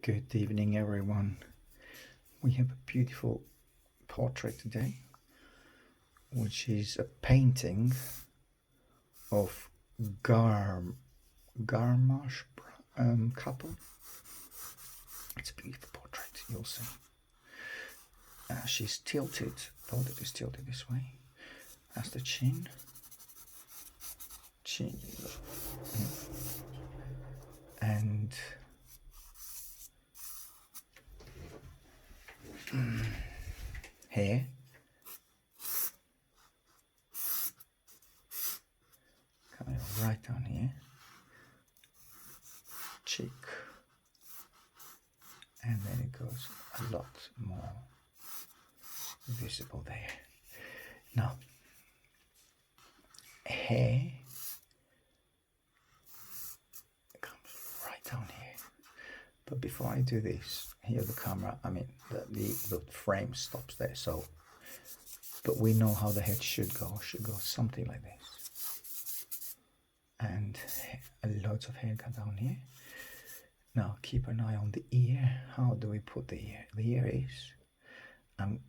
Good evening, everyone. We have a beautiful portrait today, which is a painting of Garmarsh couple. It's a beautiful portrait, you'll see. She's tilted, portrait is tilted this way. That's the chin. And hair. Coming right down here. Cheek. And then it goes a lot more visible there. Now, hair comes right down here. But before I do this, here the camera, the frame stops there. So, but we know how the head should go. Should go something like this. And loads of hair come down here. Now keep an eye on the ear. How do we put the ear? The ear is, I'm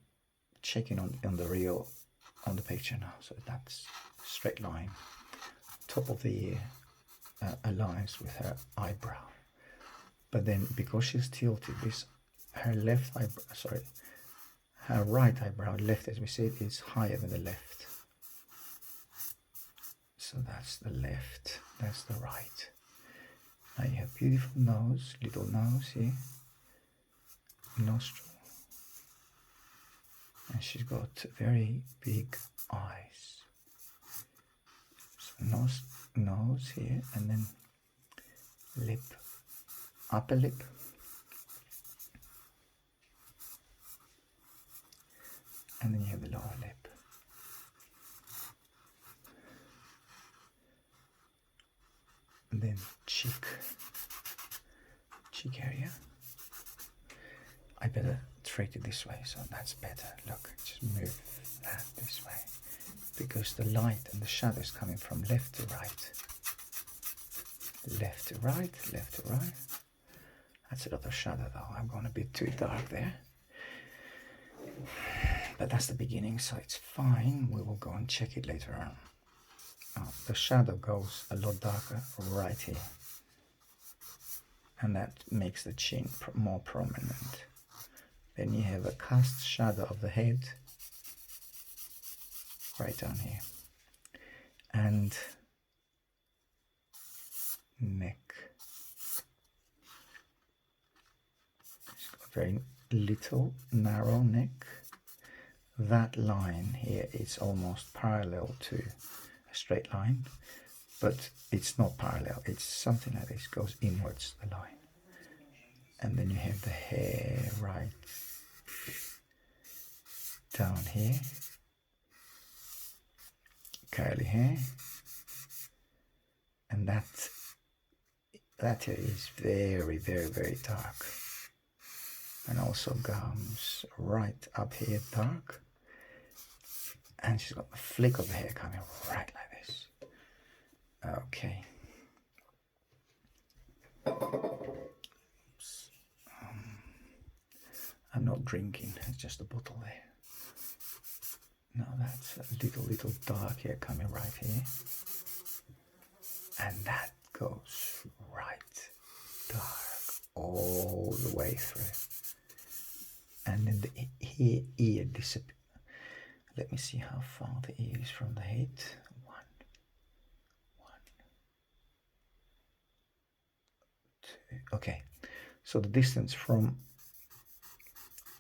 checking on the picture now. So that's straight line. Top of the ear aligns with her eyebrow. But then because she's tilted, her right eyebrow, left as we see it, is higher than the left. So that's the left, that's the right. Now you have beautiful nose, little nose here, nostril, and she's got very big eyes. So nose here, and then lip, upper lip, and then you have the lower lip. And then cheek area. I better treat it this way, so that's better. Look, just move that this way, because the light and the shadow is coming from left to right. Left to right, left to right. That's a lot of shadow though. I'm going a bit too dark there. But that's the beginning, so it's fine. We will go and check it later on. The shadow goes a lot darker right here, and that makes the chin more prominent. Then you have a cast shadow of the head right down here, and neck. It's got a very little narrow neck. That line here is almost parallel to a straight line, but it's not parallel. It's something like this, goes inwards, the line. And then you have the hair right down here, curly hair, and that here is very, very, very dark, and also comes right up here dark. And she's got the flick of the hair coming right like this. Okay. I'm not drinking, it's just a bottle there. Now that's a little dark hair coming right here. And that goes right dark all the way through. And then the ear disappears. Let me see how far the ear is from the head. One, two. Okay, so the distance from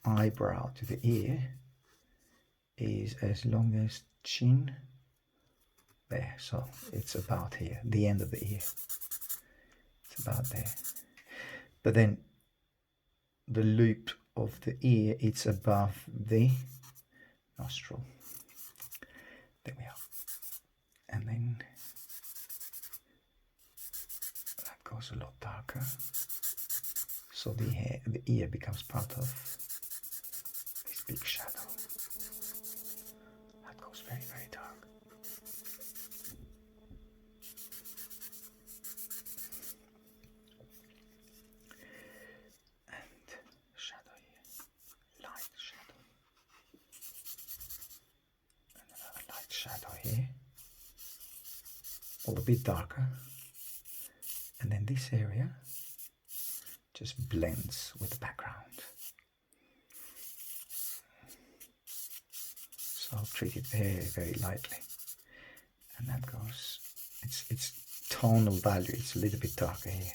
eyebrow to the ear is as long as chin. There, so it's about here, the end of the ear. It's about there. But then the loop of the ear, it's above the nostril. There we are. And then that goes a lot darker. So the ear becomes part of this big shadow. That goes very, very dark. shadow here, a little bit darker, and then this area just blends with the background. So I'll treat it very, very lightly, and that goes, it's tonal value, it's a little bit darker here.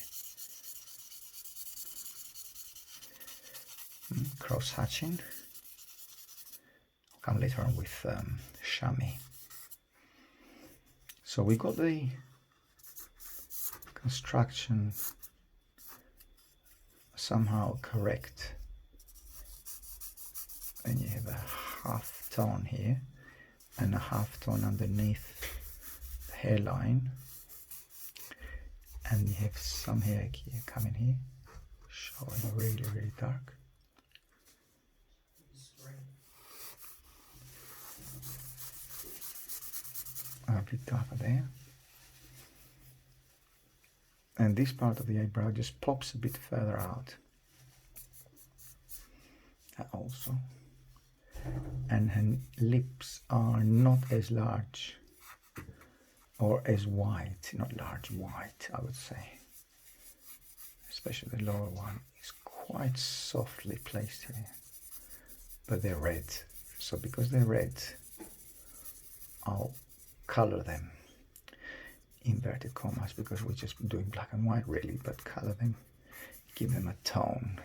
Cross hatching, I'll come later on with chamois. So we got the construction somehow correct. Then you have a half tone here and a half tone underneath the hairline, and you have some hair here coming here, showing really, really dark. A bit darker there, and this part of the eyebrow just pops a bit further out. That also, and her lips are not as large or as wide, not large, wide, I would say. Especially the lower one is quite softly placed here, but they're red. So because they're red, I'll color them, inverted commas, because we're just doing black and white really, but color them, give them a tone,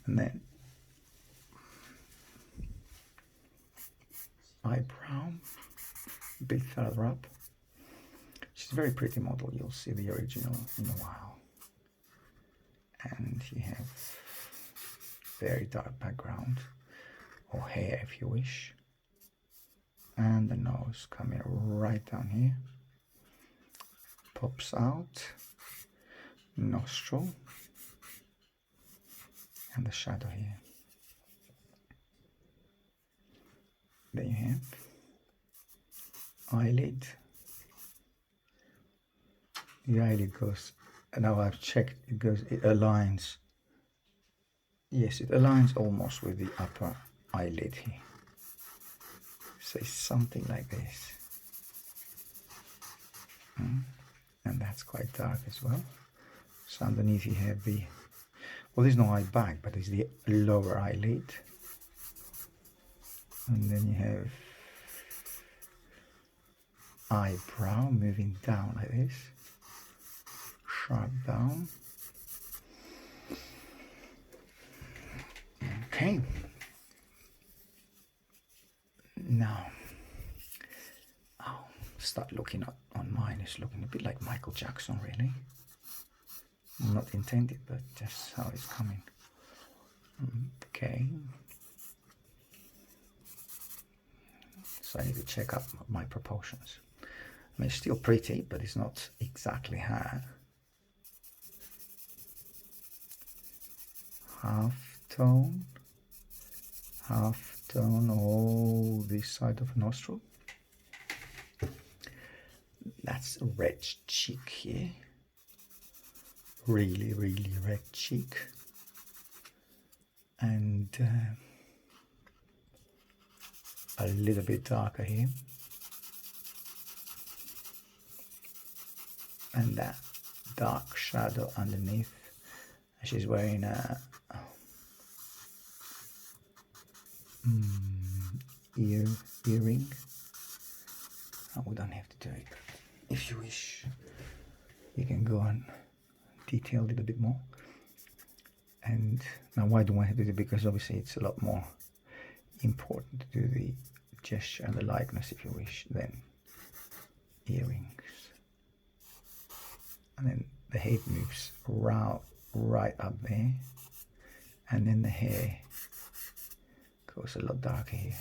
and then eyebrow a bit further up. She's a very pretty model, you'll see the original in a while. And you have very dark background, or hair if you wish. And the nose coming right down here, pops out, nostril, and the shadow here. There you have eyelid. The eyelid goes, and now I've checked, it aligns. Yes, it aligns almost with the upper eyelid here. Say something like this, and that's quite dark as well. So underneath you have the, well, there's no eye bag, but it's the lower eyelid, and then you have eyebrow moving down like this, sharp down. Okay. Now, I'll start looking at, on mine, it's looking a bit like Michael Jackson, really. Not intended, but just how it's coming. Okay. So I need to check up my proportions. I mean, it's still pretty, but it's not exactly her. Half tone, all this side of nostril. That's a red cheek here. Really, really red cheek. And a little bit darker here. And that dark shadow underneath. She's wearing a earring. Oh, we don't have to do it. If you wish, you can go and detail it a bit more. And now, why do I have to do it? Because obviously it's a lot more important to do the gesture and the likeness, if you wish, than earrings. And then the head moves right up there, and then the hair goes a lot darker here,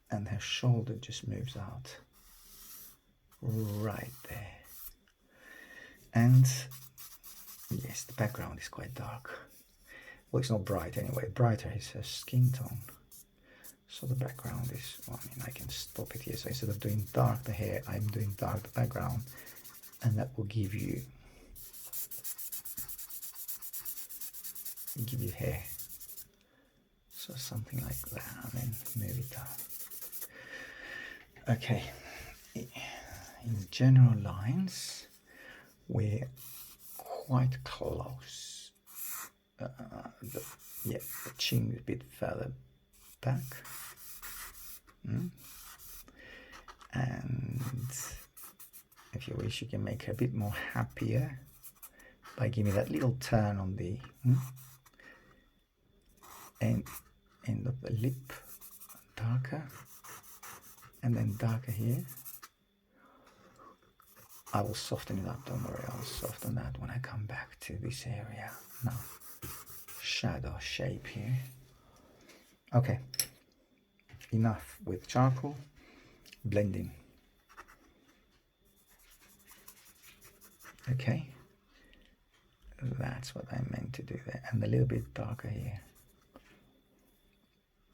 and her shoulder just moves out right there. And yes, the background is quite dark. Well, it's not bright anyway. Brighter is her skin tone. So the background is, well, I mean, I can stop it here. So instead of doing dark the hair, I'm doing dark the background, and that will give you hair. So something like that, and then move it down. Okay, in general lines, we're quite close. The chin is a bit further back. And if you wish, you can make her a bit more happier by giving that little turn on the end of the lip, darker, and then darker here. I will soften it up, don't worry, I'll soften that when I come back to this area. Now, shadow shape here. Okay, enough with charcoal. Blending. Okay, that's what I meant to do there, and a little bit darker here.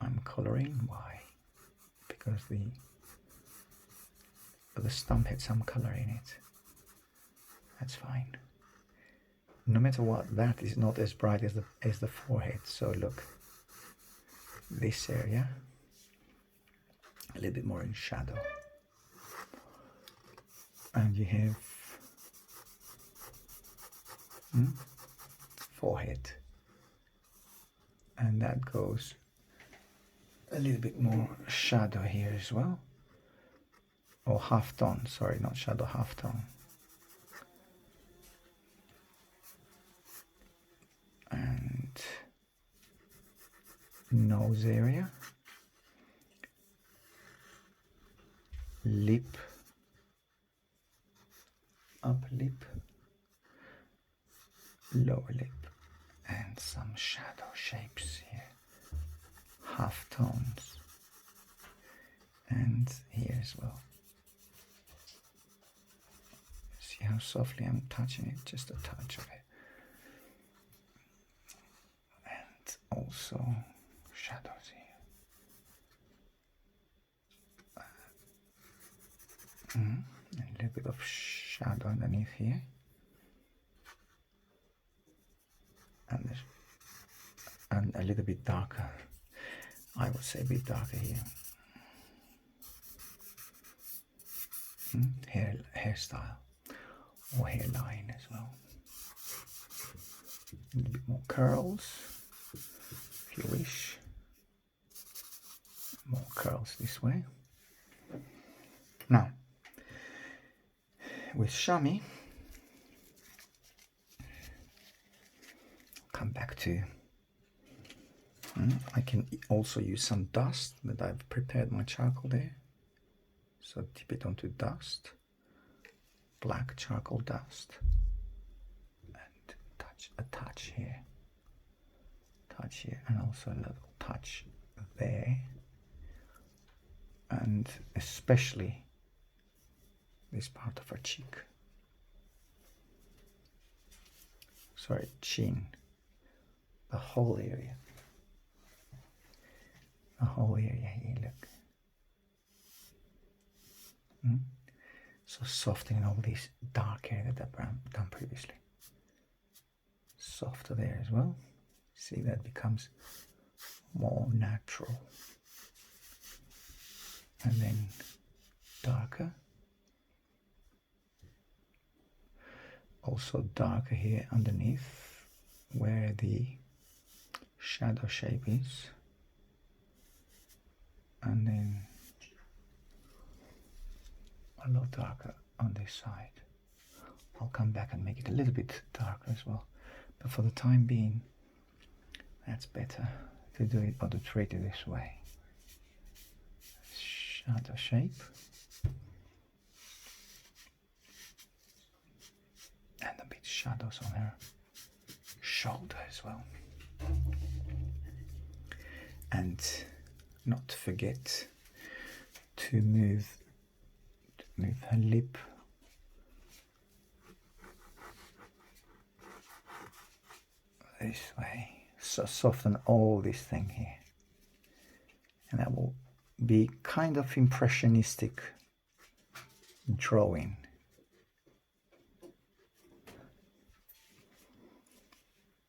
I'm coloring. Why? Because the stump had some color in it. That's fine. No matter what, that is not as bright as the forehead. So look, this area a little bit more in shadow, and you have forehead, and that goes a little bit more shadow here as well, or half tone, sorry, not shadow, half tone. And nose area, lip, upper lip, lower lip, and some shadow shapes here, half tones, and here as well. See how softly I'm touching it, just a touch of it. And also shadows here. And a little bit of shadow underneath here. And a little bit darker. I would say a bit darker here. Hairstyle or hairline as well. A little bit more curls, if you wish. More curls this way. Now, with chamois, come back to. I can also use some dust, but I've prepared my charcoal there. So dip it onto dust, black charcoal dust, and a touch here, and also a little touch there, and especially this part of her cheek. Sorry, chin, the whole area. The whole area here, look. So softening all this dark area that I've done previously. Softer there as well. See, that becomes more natural. And then darker. Also darker here underneath where the shadow shape is. And then a lot darker on this side. I'll come back and make it a little bit darker as well. But for the time being, that's better to do it or to treat it this way. Shadow shape. And a bit shadows on her shoulder as well. And not to forget to move her lip this way, so soften all this thing here, and that will be kind of impressionistic drawing.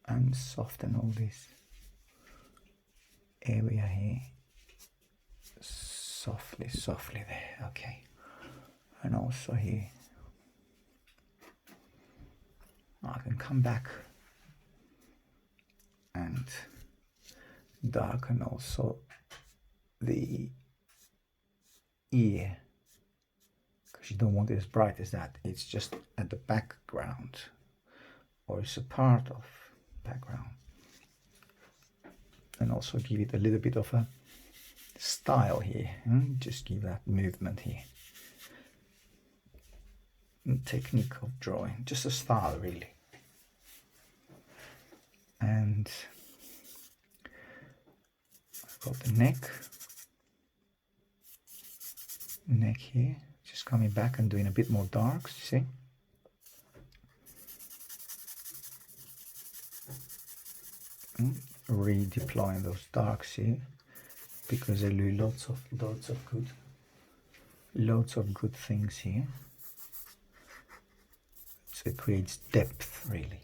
And soften all this area here. Softly, softly there. Okay. And also here. I can come back and darken also the ear, because you don't want it as bright as that. It's just at the background, or it's a part of background. And also give it a little bit of a style here. Just give that movement here. Technique of drawing, just a style really. And I've got the neck here, just coming back and doing a bit more darks, you see. Redeploying those darks here, because I do lots of good things here. So it creates depth really.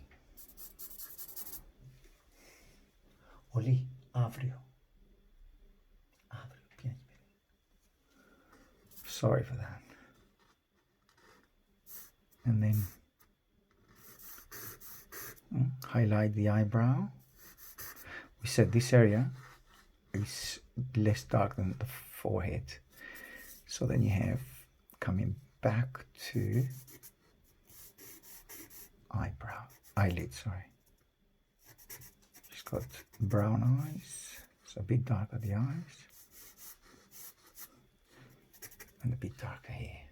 Oli, avril. Sorry for that. And then highlight the eyebrow. We said this area is less dark than the forehead. So then you have coming back to eyelid, sorry. She's got brown eyes, so a bit darker the eyes. And a bit darker here.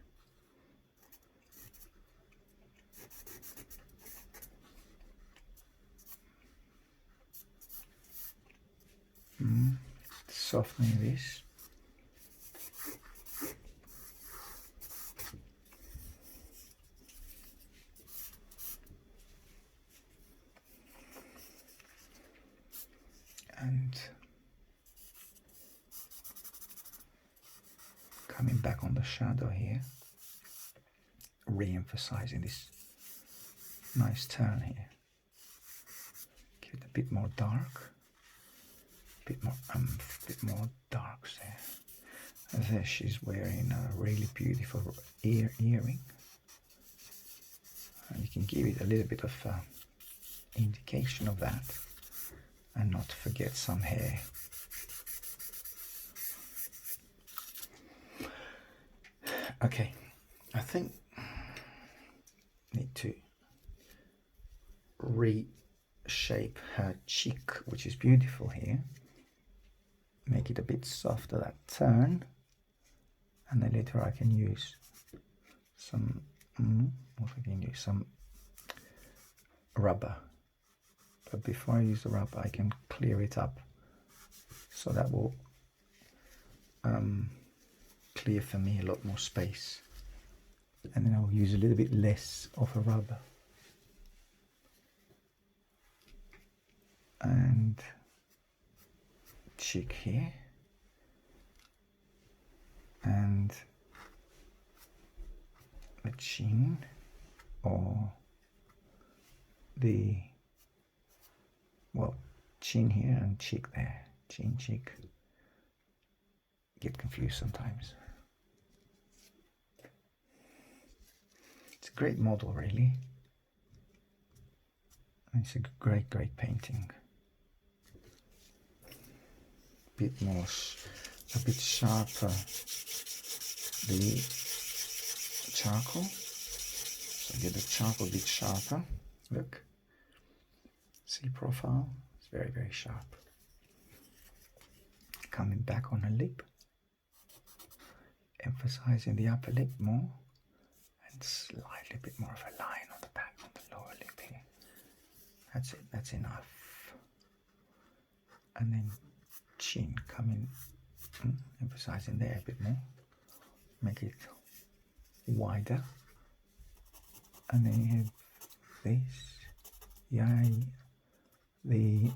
Softening this. And coming back on the shadow here, re-emphasizing this nice turn here. Give it a bit more dark, a bit more darks there. And there she's wearing a really beautiful earring. And you can give it a little bit of indication of that, and not forget some hair. Okay, I think I need to reshape her cheek, which is beautiful here. Make it a bit softer, that turn, and then later I can use some some rubber. But before I use the rubber, I can clear it up, so that will clear for me a lot more space. And then I'll use a little bit less of a rubber. And cheek here. And the chin, or the, well, chin here and cheek there. Chin, cheek. Get confused sometimes. It's a great model, really. It's a great painting. A bit sharper the charcoal. So get the charcoal a bit sharper. Look. See profile? It's very sharp. Coming back on her lip. Emphasizing the upper lip more. And slightly bit more of a line on the back, on the lower lip here. That's it, that's enough. And then chin coming, emphasizing there a bit more. Make it wider. And then you have this, the eye, the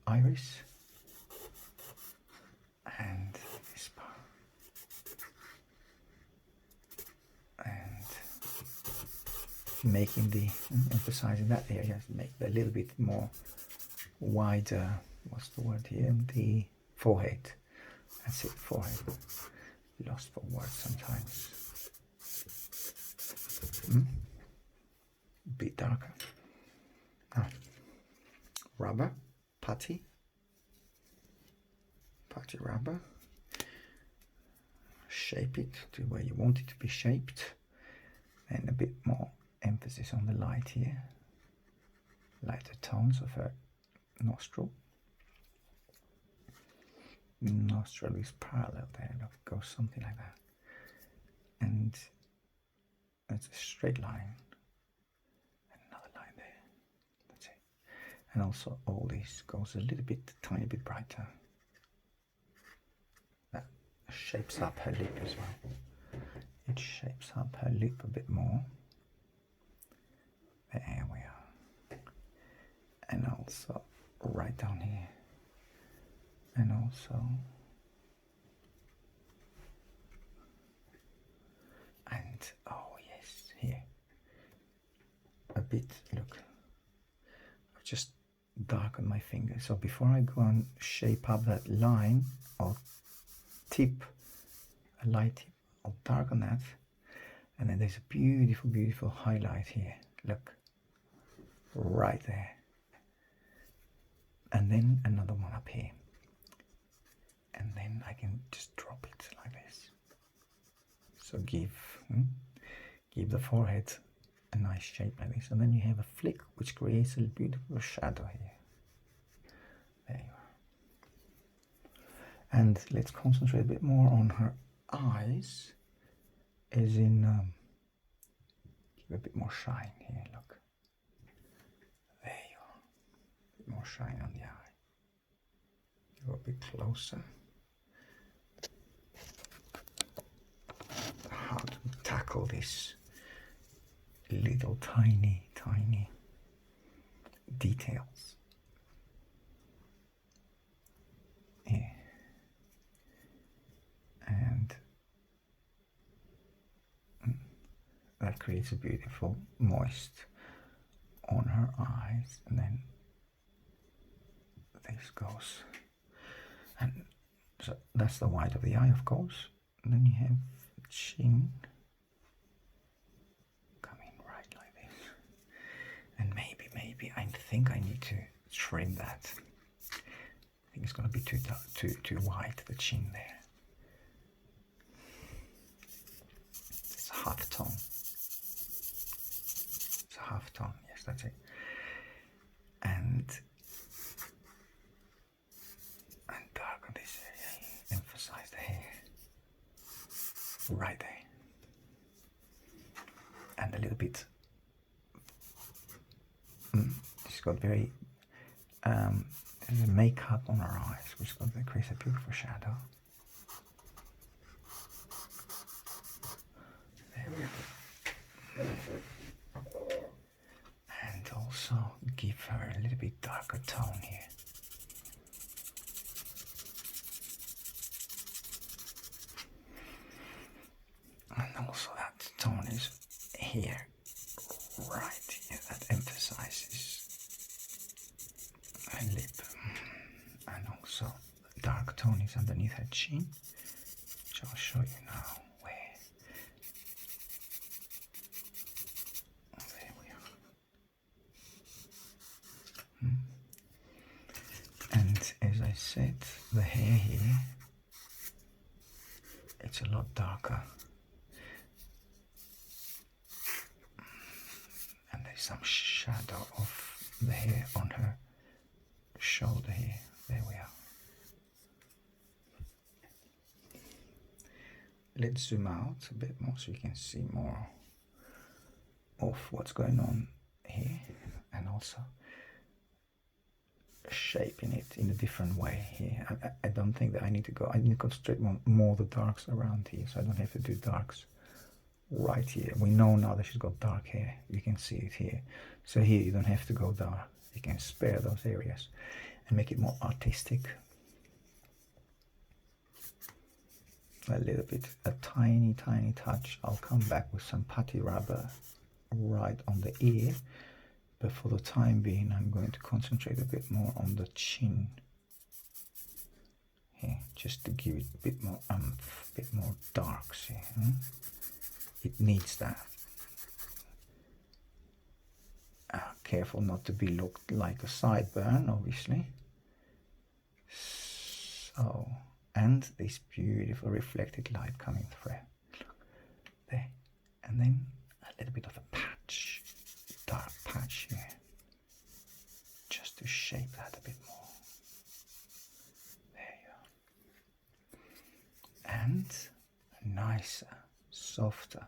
iris, and this part. And making the, emphasizing that area, make it a little bit more wider, what's the word here, the forehead. That's it, forehead. Lost for words sometimes. Bit darker. Now, rubber, putty rubber. Shape it to where you want it to be shaped, and a bit more emphasis on the light here. Lighter tones of her nostril. Nostril is parallel there, look, goes something like that. And it's a straight line. Another line there. That's it. And also all this goes a little bit, tiny bit brighter. That shapes up her lip as well. It shapes up her lip a bit more. There we are. And also right down here. And also, and oh yes, here. A bit, look, I've just darkened my finger. So before I go and shape up that line, I'll tip a light tip, I'll darken that, and then there's a beautiful, beautiful highlight here. Look, right there. And then another one up here. And then I can just drop it like this. So give the forehead a nice shape like this, and then you have a flick which creates a beautiful shadow here. There you are. And let's concentrate a bit more on her eyes, as in give a bit more shine here. Look, there you are. A bit more shine on the eye. Go a bit closer. How to tackle this little tiny details. Yeah. And that creates a beautiful moist on her eyes, and then this goes, and so that's the white of the eye, of course. And then you have chin coming right like this, and maybe I think I need to trim that. I think it's going to be too white, the chin there. It's a half tone. It's a half tone. Yes, that's it. And darken this area. Emphasize the hair. Right there. And a little bit. She's got very there's a makeup on her eyes, which creates a beautiful shadow. There we go. And also give her a little bit darker tone here. And also that tone is here, right here, that emphasizes her lip. And also the dark tone is underneath her chin, which I'll show you now where. There we are. And as I said, the hair here, it's a lot darker. And there's some shadow of the hair on her shoulder here. There we are. Let's zoom out a bit more so you can see more of what's going on here, and also shaping it in a different way here. I don't think that I need to concentrate more the darks around here, so I don't have to do darks right here. We know now that she's got dark hair. You can see it here. So here you don't have to go dark. You can spare those areas and make it more artistic. A little bit, a tiny touch. I'll come back with some putty rubber right on the ear, but for the time being I'm going to concentrate a bit more on the chin here, just to give it a bit more dark. See, it needs that. Careful not to be looked like a sideburn, obviously. So, and this beautiful reflected light coming through there, and then a little bit of a patch, dark patch here, just to shape that a bit more. There you are. And a nicer, softer,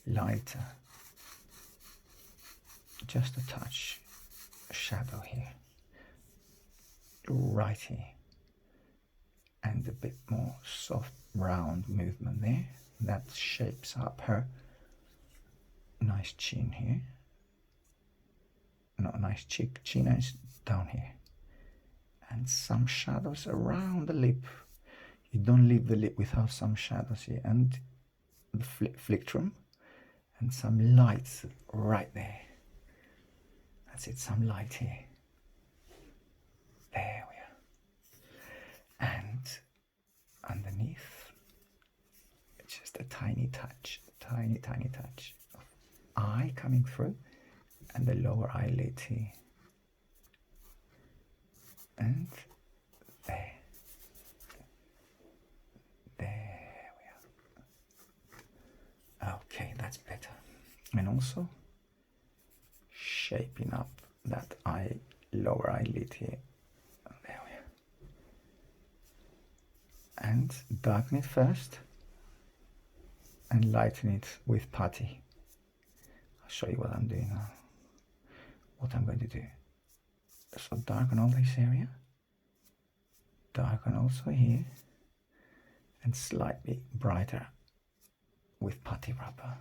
lighter, just a touch shadow here, right here, and a bit more soft round movement there. That shapes up her nice chin here. Not nice cheek, chin is down here. And some shadows around the lip. You don't leave the lip without some shadows here. And the flictrum. And some lights right there. That's it, some light here. There we are. And underneath, just a tiny touch of eye coming through, and the lower eyelid here. And there we are. Okay, that's better. And also shaping up that lower eyelid here. There we are. And darken it first and lighten it with putty. I'll show you what I'm doing now. What I'm going to do. So darken all this area. Darken also here. And slightly brighter with putty rubber.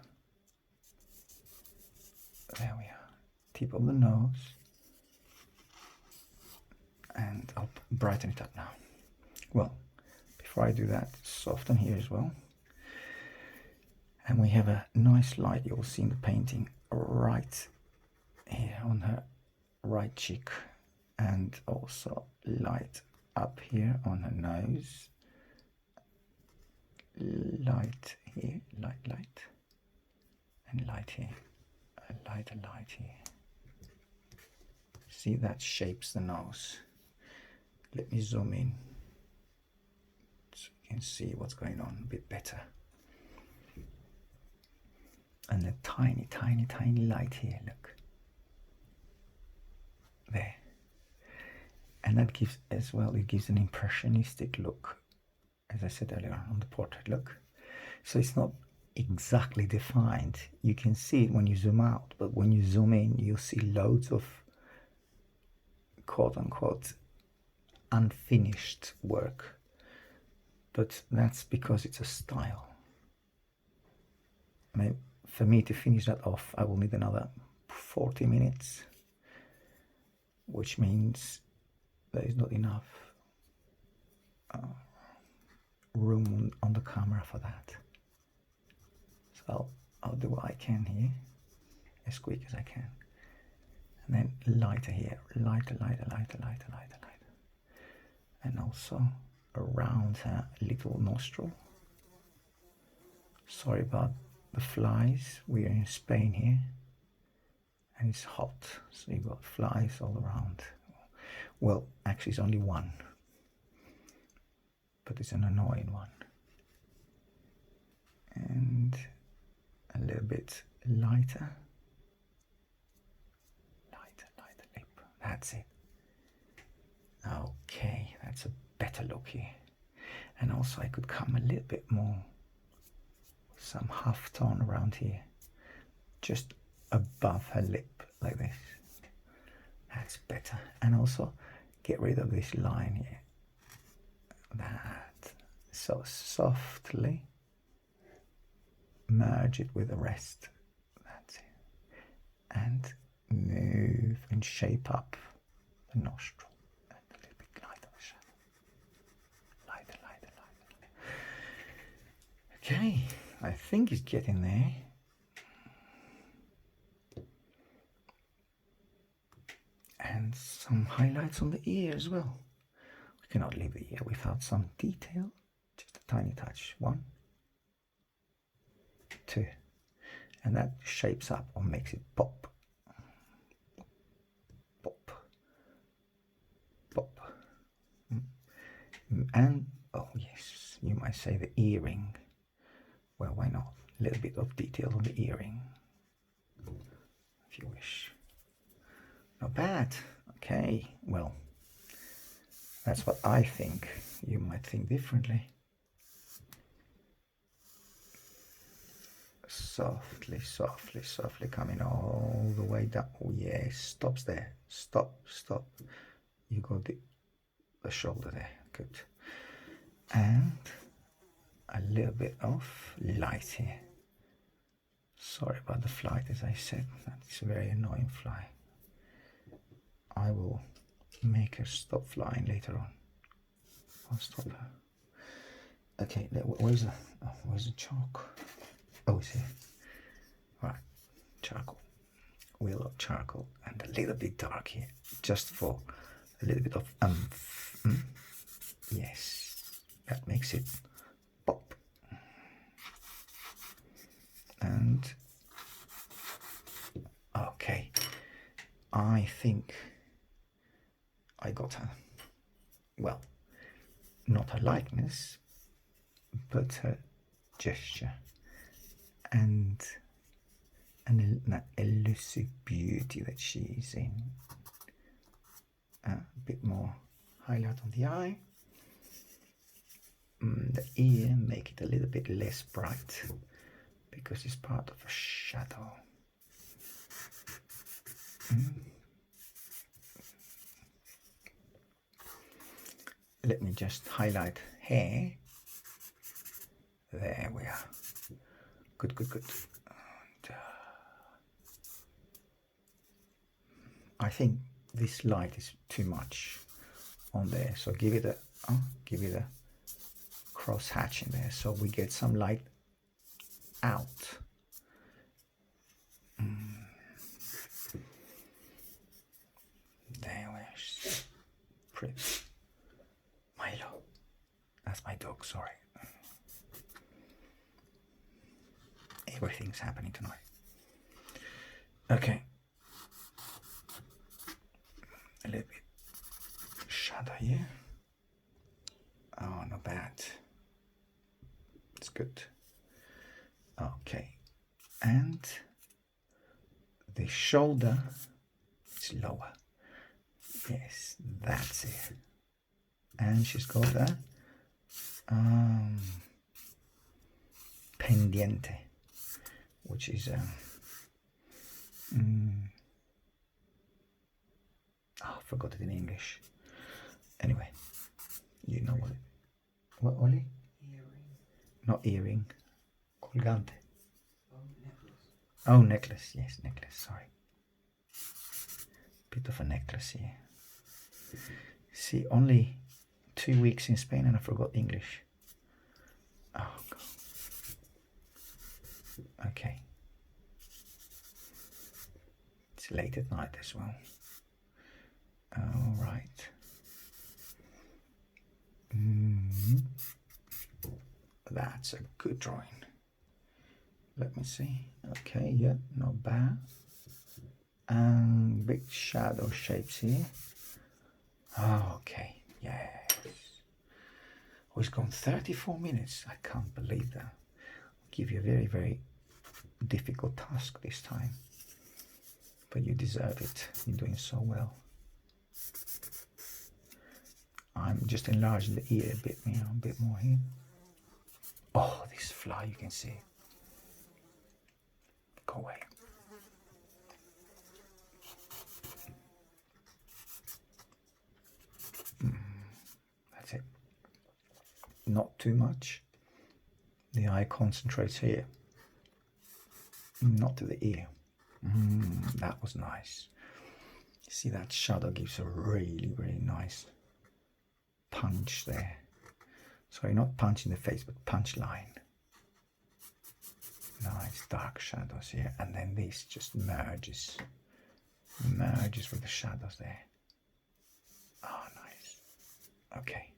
There we are. Tip of the nose. And I'll brighten it up now. Well, before I do that, soften here as well. And we have a nice light you'll see in the painting right here on her right cheek, and also light up here on her nose. Light here, light, and light here, a lighter light here. See, that shapes the nose. Let me zoom in so you can see what's going on a bit better. And a tiny light here, look. There. And that gives as well, it gives an impressionistic look, as I said earlier on the portrait, look. So it's not exactly defined. You can see it when you zoom out, but when you zoom in, you'll see loads of quote unquote unfinished work. But that's because it's a style. I mean, for me to finish that off, I will need another 40 minutes, which means there is not enough room on the camera for that. So I'll do what I can here, as quick as I can. And then lighter here, lighter. And also around her little nostril. Sorry about the flies. We are in Spain here, and it's hot, so you've got flies all around. Well, actually it's only one, but it's an annoying one. And a little bit lighter lip. That's it. Okay, that's a better look here. And also I could come a little bit more, some half tone around here, just above her lip like this. That's better. And also get rid of this line here. That. So softly merge it with the rest. That's it. And move and shape up the nostril. And a little bit lighter the shadow. Lighter. Okay, I think it's getting there. And some highlights on the ear as well. We cannot leave the ear without some detail. Just a tiny touch. 1, 2. And that shapes up or makes it pop. Pop. Pop. And, oh yes, you might say the earring. Well, why not? A little bit of detail on the earring, if you wish. Not bad. Okay, well, that's what I think. You might think differently. Softly, softly, softly coming all the way down. Oh yes, stops there. Stop, stop. You got the shoulder there. Good. And a little bit of light here. Sorry about the flight, as I said. That's a very annoying fly. I will make her stop flying later on. I'll stop her. Okay, where's the chalk? Oh, it's here. Right, charcoal. Wheel of charcoal, and a little bit dark here, just for a little bit of Yes, that makes it pop. And okay, I think I got her. Well, not her likeness, but her gesture. And that elusive beauty that she's in. A bit more highlight on the eye. The ear, make it a little bit less bright because it's part of a shadow. Let me just highlight hair. There we are. Good, good, good. And, I think this light is too much on there, so give it a cross hatch in there, so we get some light out. There we are. Pretty. Milo. That's my dog. Sorry. Everything's happening tonight. Okay. A little bit shadow here. Oh, not bad. It's good. Okay. And the shoulder is lower. Yes, that's it. And she's got a pendiente, which is I forgot it in English. Anyway, you know what Oli? Earring. Not earring. Colgante. Oh, necklace. Oh, necklace. Yes, necklace. Sorry. Bit of a necklace here. See, only 2 weeks in Spain and I forgot English. Oh, God. Okay. It's late at night as well. All right. That's a good drawing. Let me see. Okay, yeah, not bad. And big shadow shapes here. Okay, yes. Oh, it's gone 34 minutes. I can't believe that. I'll give you a very, very difficult task this time. But you deserve it. You're doing so well. I'm just enlarging the ear a bit, a bit more here. Oh, this fly, you can see. Go away. That's it. Not too much. The eye concentrates here. Not to the ear. That was nice. See, that shadow gives a really, really nice punch there. Sorry, not punch in the face, but punch line. Nice dark shadows here, and then this just merges with the shadows there. Oh, nice. Okay.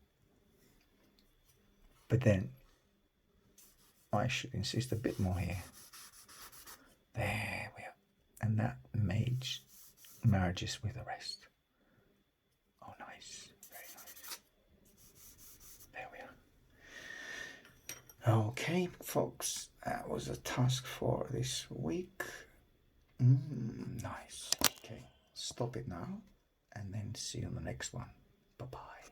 But then I should insist a bit more here. There we are. And that merges with the rest. Oh, nice. Very nice. There we are. Okay, folks. That was a task for this week. Nice. Okay. Stop it now. And then see you on the next one. Bye-bye.